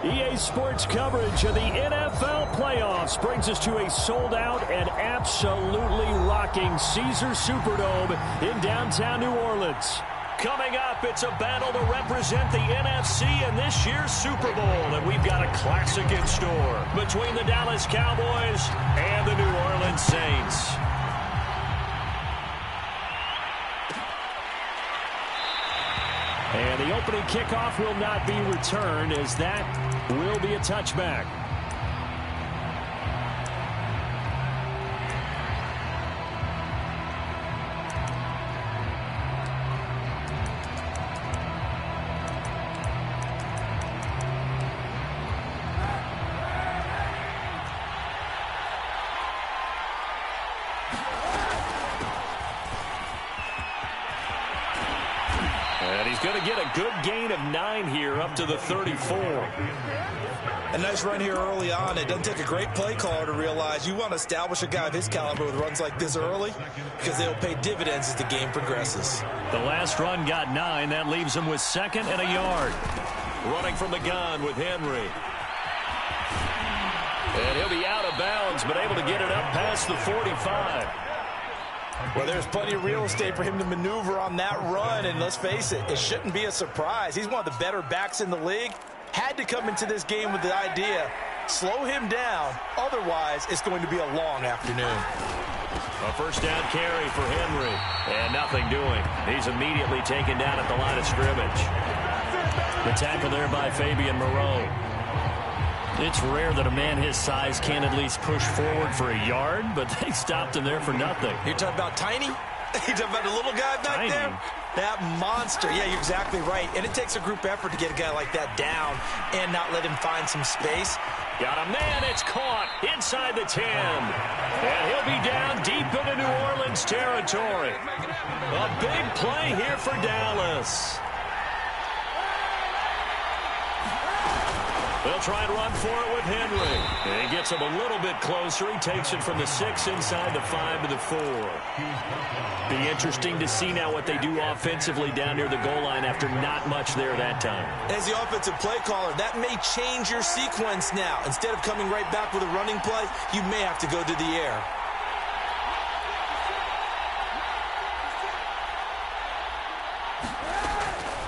EA Sports coverage of the NFL playoffs brings us to a sold-out and absolutely rocking Caesars Superdome in downtown New Orleans. Coming up, it's a battle to represent the NFC in this year's Super Bowl, and we've got a classic in store between the Dallas Cowboys and the New Orleans Saints. And the opening kickoff will not be returned, as that will be a touchback. Going to get a good gain of 9 here up to the 34. A nice run here early on. It doesn't take a great play caller to realize you want to establish a guy of his caliber with runs like this early because they'll pay dividends as the game progresses. The last run got 9. That leaves him with 2nd and a yard. Running from the gun with Henry. And he'll be out of bounds, but able to get it up past the 45. Well, there's plenty of real estate for him to maneuver on that run, and let's face it, it shouldn't be a surprise. He's one of the better backs in the league. Had to come into this game with the idea, slow him down, otherwise it's going to be a long afternoon. A first down carry for Henry, and nothing doing. He's immediately taken down at the line of scrimmage. The tackle there by Fabian Moreau. It's rare that a man his size can't at least push forward for a yard, but they stopped him there for nothing. You're talking about tiny? You're talking about the little guy back there? That monster. Yeah, you're exactly right. And it takes a group effort to get a guy like that down and not let him find some space. Got a man. It's caught inside the 10. And he'll be down deep into New Orleans territory. A big play here for Dallas. They'll try and run for it with Henry. And he gets him a little bit closer. He takes it from the 6 inside the 5 to the 4. Be interesting to see now what they do offensively down near the goal line after not much there that time. As the offensive play caller, that may change your sequence now. Instead of coming right back with a running play, you may have to go to the air.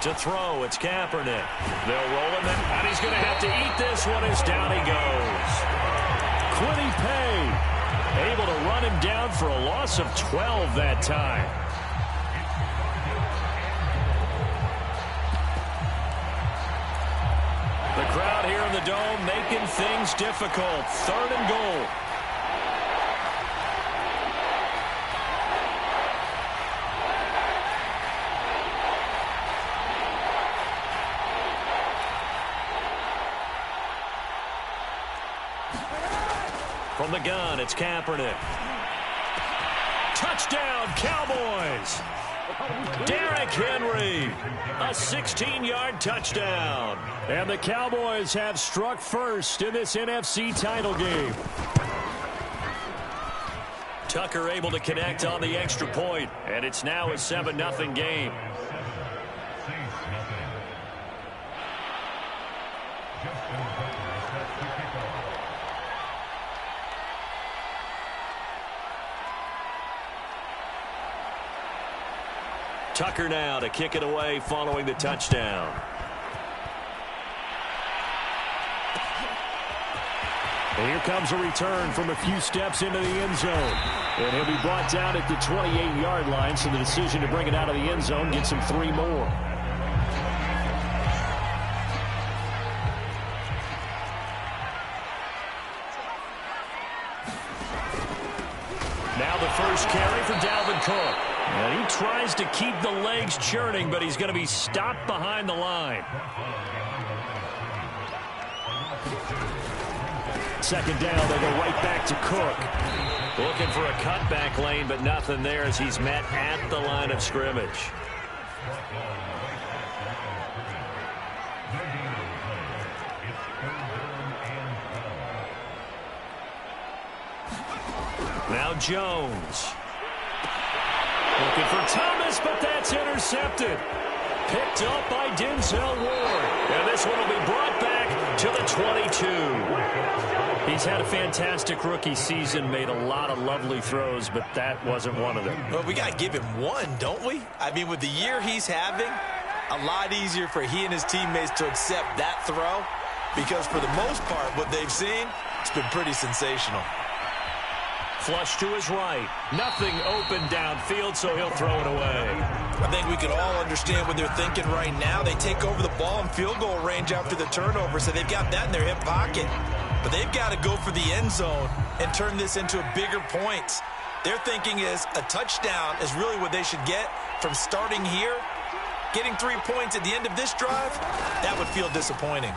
To throw, it's Kaepernick. They'll roll him, and he's going to have to eat this one as down he goes. Quiddy Pay, able to run him down for a loss of 12 that time. The crowd here in the Dome making things difficult. 3rd and goal. From the gun, it's Kaepernick. Touchdown, Cowboys! Derrick Henry, a 16-yard touchdown. And the Cowboys have struck first in this NFC title game. Tucker able to connect on the extra point, and it's now a 7-0 game. Tucker now to kick it away following the touchdown. And here comes a return from a few steps into the end zone. And he'll be brought down at the 28-yard line, so the decision to bring it out of the end zone gets him 3 more. Now the first carry for Dalvin Cook. And he tries to keep the legs churning, but he's going to be stopped behind the line. 2nd down, they go right back to Cook. Looking for a cutback lane, but nothing there as he's met at the line of scrimmage. Now Jones. Looking for Thomas, but that's intercepted. Picked up by Denzel Ward. And this one will be brought back to the He's had a fantastic rookie season, made a lot of lovely throws, but that wasn't one of them. Well, we got to give him one, don't we? I mean, with the year he's having, a lot easier for he and his teammates to accept that throw, because for the most part, what they've seen, it's been pretty sensational. Flush to his right. Nothing open downfield, so he'll throw it away. I think we can all understand what they're thinking right now. They take over the ball in field goal range after the turnover, so they've got that in their hip pocket. But they've got to go for the end zone and turn this into a bigger point. Their thinking is a touchdown is really what they should get from starting here. Getting 3 points at the end of this drive, that would feel disappointing.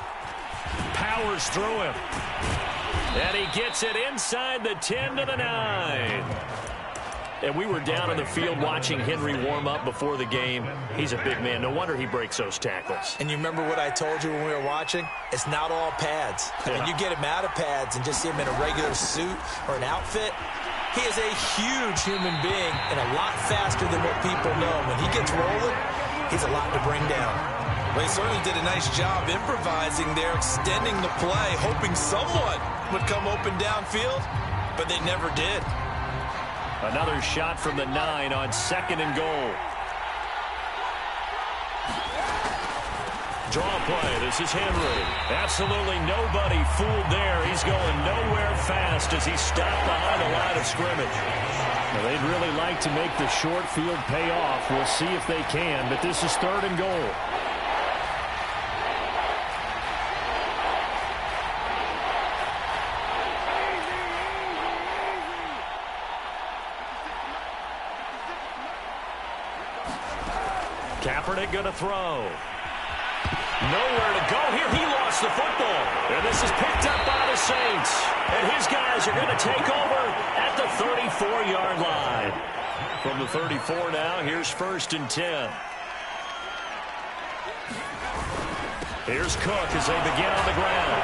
Powers through him. And he gets it inside the 10 to the 9. And we were down on the field watching Henry warm up before the game. He's a big man. No wonder he breaks those tackles. And you remember what I told you when we were watching? It's not all pads. I mean, you get him out of pads and just see him in a regular suit or an outfit. He is a huge human being and a lot faster than what people know. When he gets rolling, he's a lot to bring down. Well, he certainly did a nice job improvising there, extending the play, hoping someone would come open downfield, but they never did. Another shot from the 9 on 2nd and goal. Draw play. This is Henry. Absolutely nobody fooled there. He's going nowhere fast as he's stopped behind the line of scrimmage. Now, they'd really like to make the short field pay off. We'll see if they can, but this is 3rd and goal. Kaepernick going to throw. Nowhere to go here. He lost the football. And this is picked up by the Saints. And his guys are going to take over at the 34-yard line. From the 34 now, here's 1st and 10. Here's Cook as they begin on the ground.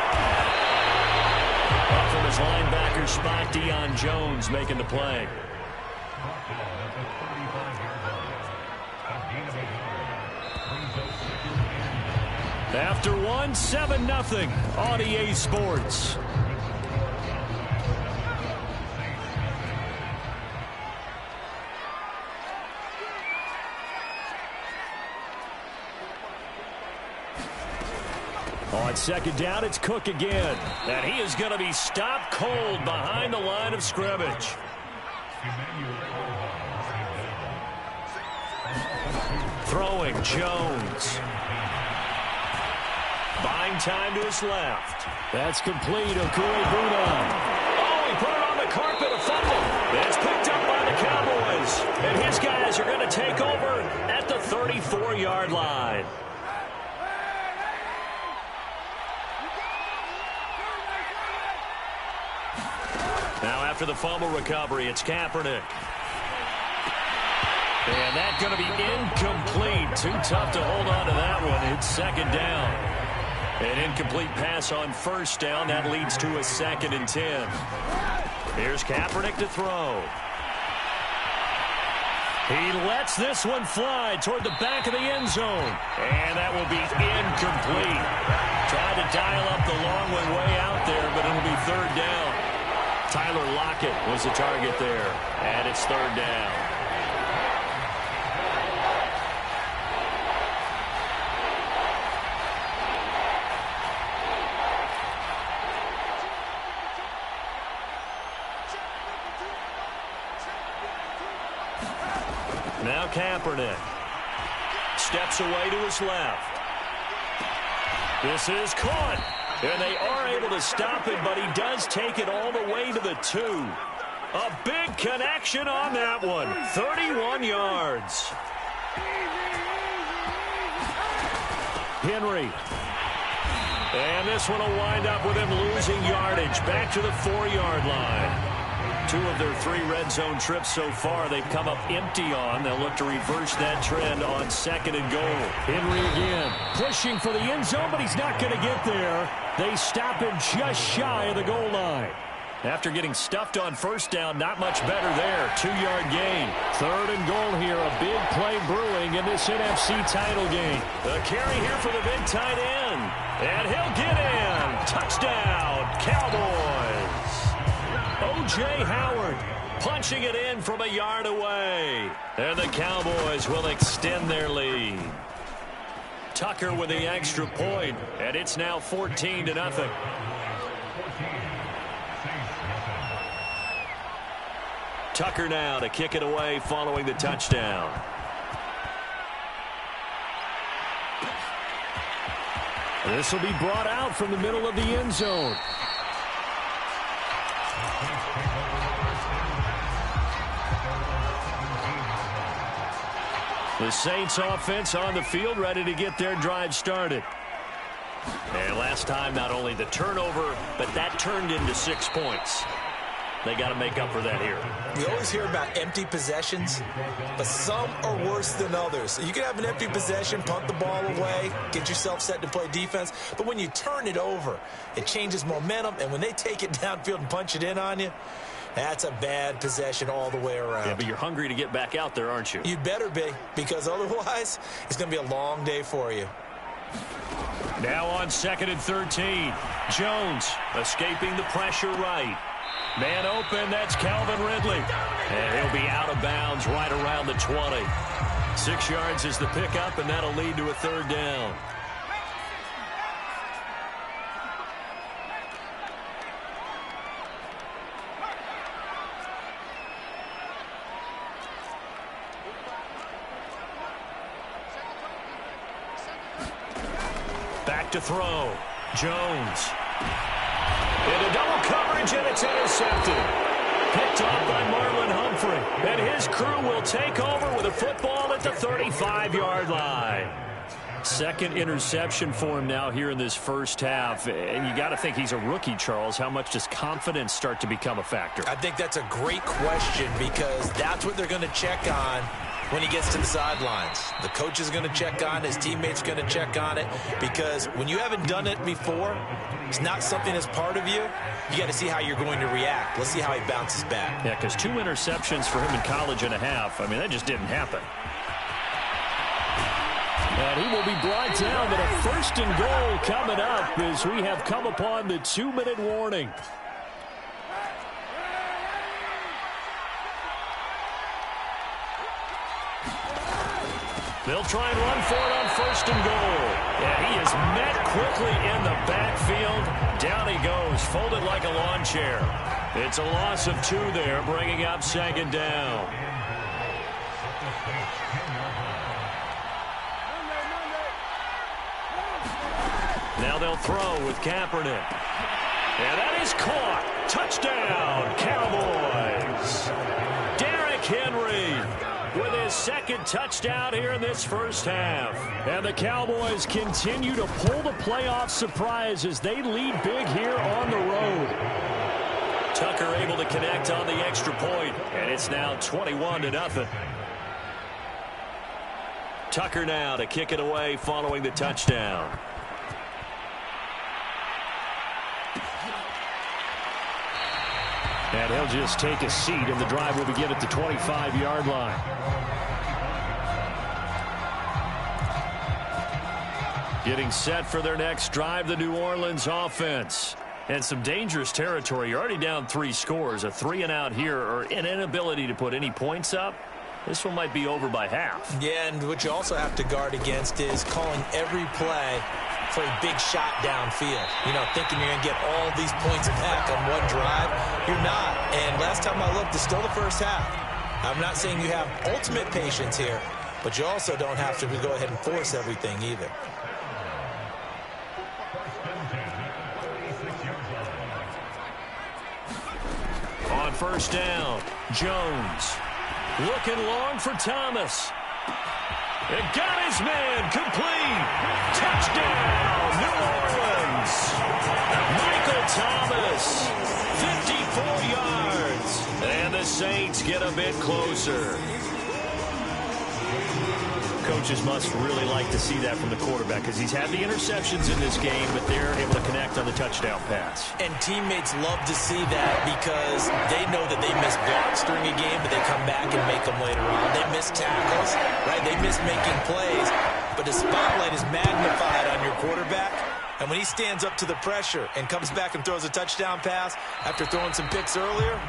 Up from his linebacker spot, Deion Jones making the play. After 7-0 on EA Sports. On 2nd down, it's Cook again. And he is going to be stopped cold behind the line of scrimmage. Throwing Jones. Buying time to his left. That's complete. Okuegbuna. Oh, he put it on the carpet, a fumble. It's picked up by the Cowboys. And his guys are going to take over at the 34-yard line. Now after the fumble recovery, it's Kaepernick. And that's going to be incomplete. Too tough to hold on to that one. It's 2nd down. An incomplete pass on 1st down. That leads to a 2nd and 10. Here's Kaepernick to throw. He lets this one fly toward the back of the end zone. And that will be incomplete. Tried to dial up the long one way out there, but it'll be 3rd down. Tyler Lockett was the target there. And it's 3rd down. Now Kaepernick steps away to his left. This is caught. And they are able to stop him, but he does take it all the way to the 2. A big connection on that one. 31 yards. Henry. And this one will wind up with him losing yardage. Back to the 4-yard line. 2 of their 3 red zone trips so far they've come up empty on. They'll look to reverse that trend on 2nd and goal. Henry again pushing for the end zone, but he's not going to get there. They stop him just shy of the goal line. After getting stuffed on 1st down, not much better there. 2-yard gain. 3rd and goal here. A big play brewing in this NFC title game. The carry here for the big tight end. And he'll get in. Touchdown, Cowboys. O.J. Howard punching it in from a yard away. And the Cowboys will extend their lead. Tucker with the extra point, and it's now 14-0. Tucker now to kick it away following the touchdown. This will be brought out from the middle of the end zone. The Saints offense on the field, ready to get their drive started. And last time, not only the turnover, but that turned into 6 points. They got to make up for that here. We always hear about empty possessions, but some are worse than others. You can have an empty possession, punt the ball away, get yourself set to play defense, but when you turn it over, it changes momentum, and when they take it downfield and punch it in on you, that's a bad possession all the way around. Yeah, but you're hungry to get back out there, aren't you? You better be, because otherwise, it's going to be a long day for you. Now on 2nd and 13. Jones escaping the pressure right. Man open, that's Calvin Ridley. And he'll be out of bounds right around the 20. 6 yards is the pickup, and that'll lead to a 3rd down. Back to throw. Jones. Into double coverage, and it's intercepted. Picked off by Marlon Humphrey. And his crew will take over with a football at the 35-yard line. 2nd interception for him now here in this first half. And you got to think he's a rookie, Charles. How much does confidence start to become a factor? I think that's a great question, because that's what they're going to check on when he gets to the sidelines. The coach is going to check on it. His teammates going to check on it, because when you haven't done it before, it's not something that's part of you. You got to see how you're going to react. Let's see how he bounces back. Yeah, because 2 interceptions for him in college and a half. I mean, that just didn't happen. And he will be brought down, but a 1st and goal coming up as we have come upon the 2-minute warning. They'll try and run for it on 1st and goal. And he is met quickly in the backfield. Down he goes, folded like a lawn chair. It's a loss of 2 there, bringing up 2nd down. Now they'll throw with Kaepernick. And that is caught. Touchdown, Cowboys. Derrick Henry with his 2nd touchdown here in this first half. And the Cowboys continue to pull the playoff surprise as they lead big here on the road. Tucker able to connect on the extra point, and it's now 21-0. Tucker now to kick it away following the touchdown. And he'll just take a seat, and the drive will begin at the 25-yard line. Getting set for their next drive, the New Orleans offense. And some dangerous territory. You're already down 3 scores. A 3-and-out here, or an inability to put any points up. This one might be over by half. Yeah, and what you also have to guard against is calling every play for a big shot downfield. You know, thinking you're going to get all these points back on one drive. You're not. And last time I looked, it's still the first half. I'm not saying you have ultimate patience here, but you also don't have to go ahead and force everything either. On 1st down, Jones looking long for Thomas. It got his man complete. Touchdown, New Orleans. Michael Thomas, 54 yards. And the Saints get a bit closer. Coaches must really like to see that from the quarterback, because he's had the interceptions in this game, but they're able to connect on the touchdown pass. And teammates love to see that, because they know that they miss blocks during a game, but they come back and make them later on. They miss tackles, right? They miss making plays, but the spotlight is magnified on your quarterback. And when he stands up to the pressure and comes back and throws a touchdown pass after throwing some picks earlier,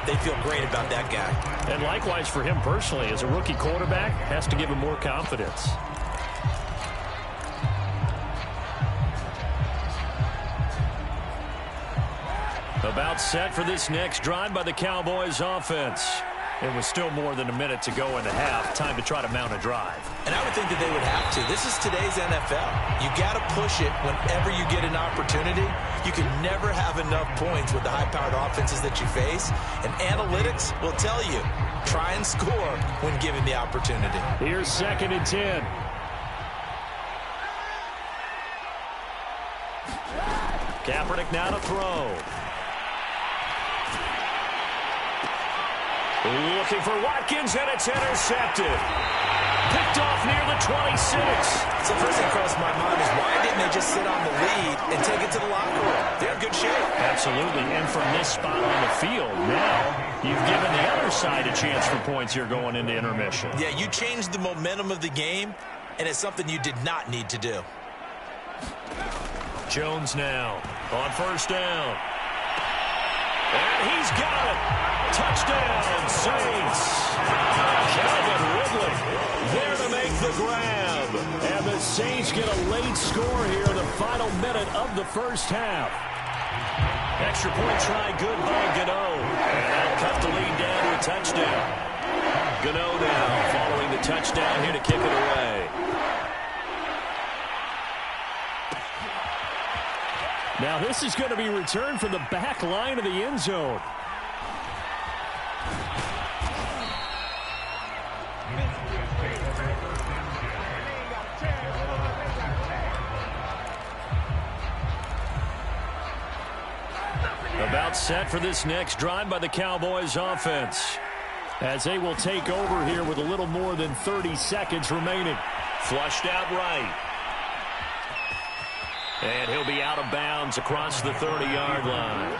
they feel great about that guy. And likewise for him personally, as a rookie quarterback, has to give him more confidence. About set for this next drive by the Cowboys offense. It was still more than a minute to go in the half. Time to try to mount a drive. And I would think that they would have to. This is today's NFL. You got to push it whenever you get an opportunity. You can never have enough points with the high-powered offenses that you face. And analytics will tell you, try and score when given the opportunity. Here's 2nd and 10. Kaepernick now to throw. Looking for Watkins, and it's intercepted. Picked off near the 26. So first thing crossed my mind is why didn't they just sit on the lead and take it to the locker room? They're in good shape. Absolutely, and from this spot on the field, now you've given the other side a chance for points here going into intermission. Yeah, you changed the momentum of the game, and it's something you did not need to do. Jones now on 1st down. And he's got it. Touchdown, Saints. Calvin Ridley there to make the grab. And the Saints get a late score here in the final minute of the first half. Extra point try good by Gano. And that'll cut the lead down to a touchdown. Gano now following the touchdown here to kick it away. Now this is going to be returned from the back line of the end zone. About set for this next drive by the Cowboys offense, as they will take over here with a little more than 30 seconds remaining. Flushed out right. And he'll be out of bounds across the 30-yard line.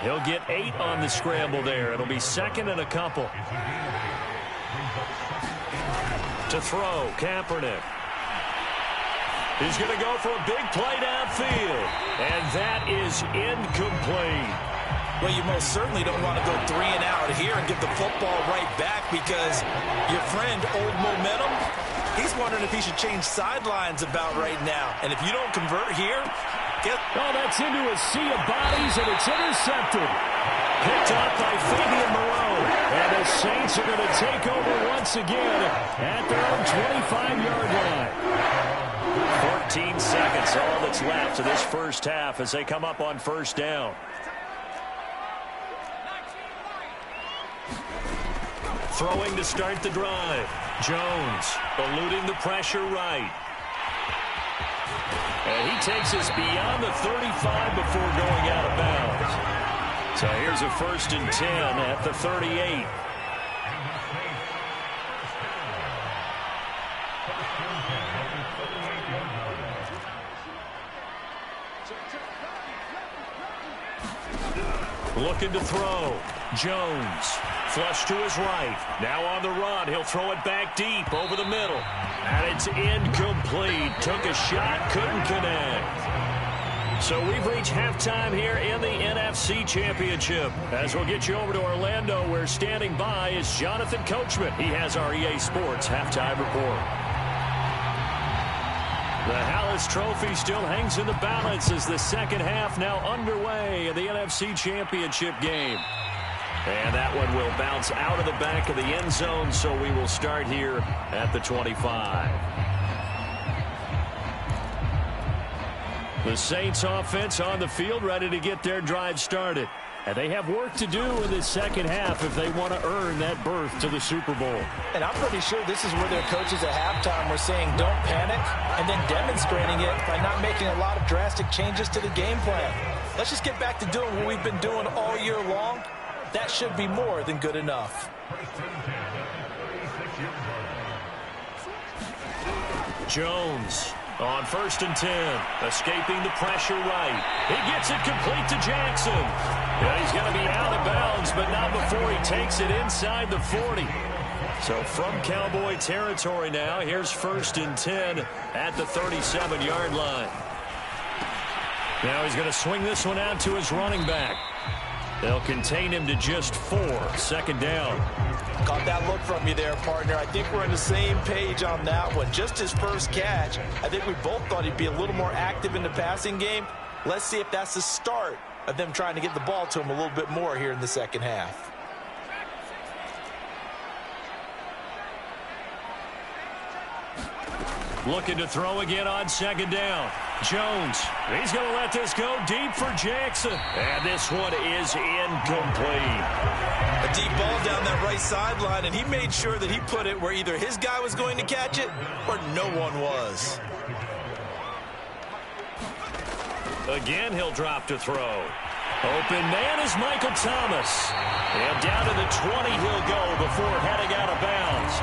He'll get 8 on the scramble there. It'll be 2nd and a couple. To throw, Kaepernick. He's going to go for a big play downfield. And that is incomplete. Well, you most certainly don't want to go 3 and out here and give the football right back, because your friend, Old Momentum, he's wondering if he should change sidelines about right now. And if you don't convert here, oh, that's into a sea of bodies, and it's intercepted. Picked up by Fabian Moreau. And the Saints are going to take over once again at their own 25-yard line. 14 seconds, all that's left to this first half as they come up on 1st down. Throwing to start the drive. Jones eluding the pressure right. And he takes us beyond the 35 before going out of bounds. So here's a 1st and 10 at the 38. Looking to throw. Jones. Flush to his right. Now on the run. He'll throw it back deep over the middle. And it's incomplete. Took a shot. Couldn't connect. So we've reached halftime here in the NFC Championship. As we'll get you over to Orlando, where standing by is Jonathan Coachman. He has our EA Sports halftime report. The Hallis Trophy still hangs in the balance as the second half now underway in the NFC Championship game. And that one will bounce out of the back of the end zone, so we will start here at the 25. The Saints offense on the field, ready to get their drive started. And they have work to do in the second half if they want to earn that berth to the Super Bowl. And I'm pretty sure this is where their coaches at halftime were saying don't panic, and then demonstrating it by not making a lot of drastic changes to the game plan. Let's just get back to doing what we've been doing all year long. That should be more than good enough. Jones on 1st and 10, escaping the pressure right. He gets it complete to Jackson. Yeah, he's going to be out of bounds, but not before he takes it inside the 40. So from Cowboy territory now, here's 1st and 10 at the 37-yard line. Now he's going to swing this one out to his running back. They'll contain him to just 4. Second down. Caught that look from you there, partner. I think we're on the same page on that one. Just his first catch. I think we both thought he'd be a little more active in the passing game. Let's see if that's the start of them trying to get the ball to him a little bit more here in the second half. Looking to throw again on second down. Jones, he's going to let this go deep for Jackson. And this one is incomplete. A deep ball down that right sideline, and he made sure that he put it where either his guy was going to catch it or no one was. Again, he'll drop to throw. Open man is Michael Thomas. And down to the 20 he'll go before heading out of bounds.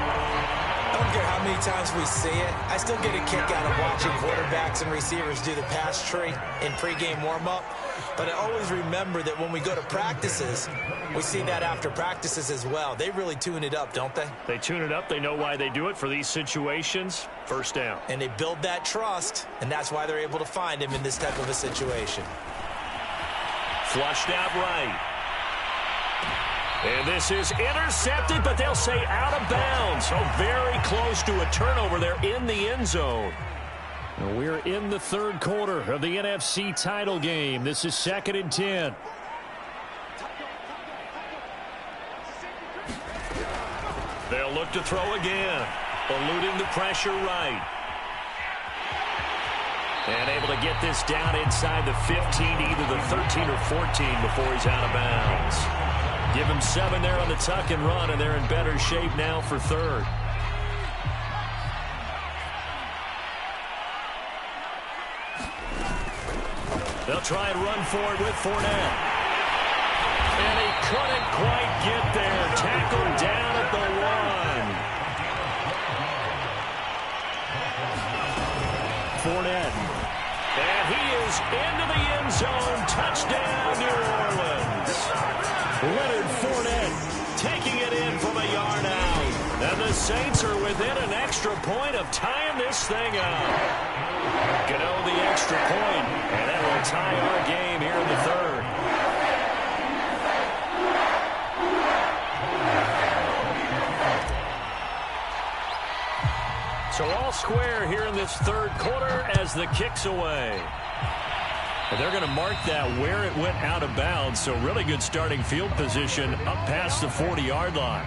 I don't care how many times we see it. I still get a kick out of watching quarterbacks and receivers do the pass tree in pregame warm-up. But I always remember that when we go to practices, we see that after practices as well. They really tune it up, don't they? They tune it up. They know why they do it for these situations. First down. And they build that trust, and that's why they're able to find him in this type of a situation. Flushed out right. And this is intercepted, but they'll say out of bounds. So very close to a turnover there in the end zone. And we're in the third quarter of the NFC title game. This is 2nd and 10. They'll look to throw again. Eluding the pressure right. And able to get this down inside the 15 to either the 13 or 14 before he's out of bounds. Give him 7 there on the tuck and run, and they're in better shape now for third. They'll try and run for it with Fournette. And he couldn't quite get there. Tackled down at the 1. Fournette. And he is into the end zone. Touchdown, New Orleans. Leonard Fournette taking it in from a yard out. And the Saints are within an extra point of tying this thing up. Gano the extra point, and that will tie our game here in the third. So all square here in this third quarter as the kick's away. And they're going to mark that where it went out of bounds. So really good starting field position up past the 40-yard line.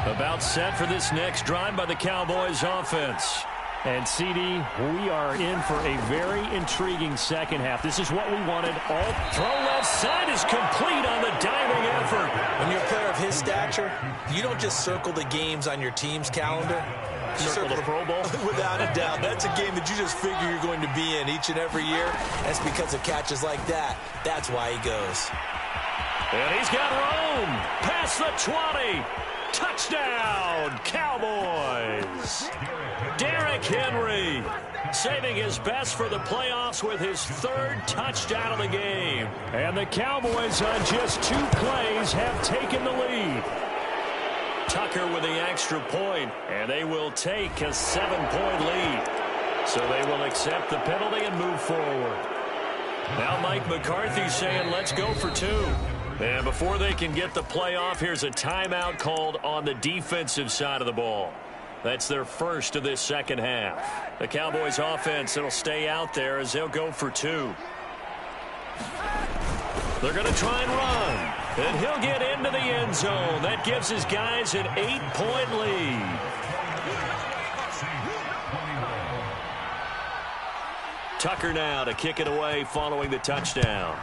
About set for this next drive by the Cowboys offense. And CD, we are in for a very intriguing second half. This is what we wanted. All throw left side is complete on the diving effort. When you're a player of his stature, you don't just circle the games on your team's calendar. Circle the Pro Bowl? Without a doubt. That's a game that you just figure you're going to be in each and every year. That's because of catches like that. That's why he goes. And he's got room. Past the 20. Touchdown, Cowboys. Derrick Henry saving his best for the playoffs with his third touchdown of the game. And the Cowboys on just 2 plays have taken the lead. Tucker with the extra point, and they will take a 7-point lead. So they will accept the penalty and move forward. Now Mike McCarthy saying let's go for 2. And before they can get the play off, here's a timeout called on the defensive side of the ball. That's their first of this second half. The Cowboys offense, it'll stay out there as they'll go for 2. They're going to try and run. And he'll get into the end zone. That gives his guys an 8-point lead. Tucker now to kick it away following the touchdown.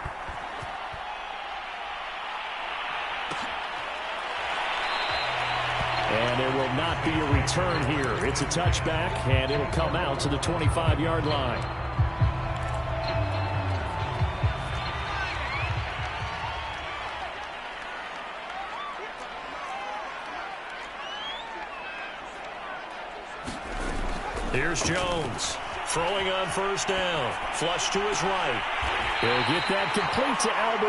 And there will not be a return here. It's a touchback, and it'll come out to the 25-yard line. Here's Jones. Throwing on first down. Flush to his right. He'll get that complete to Albert.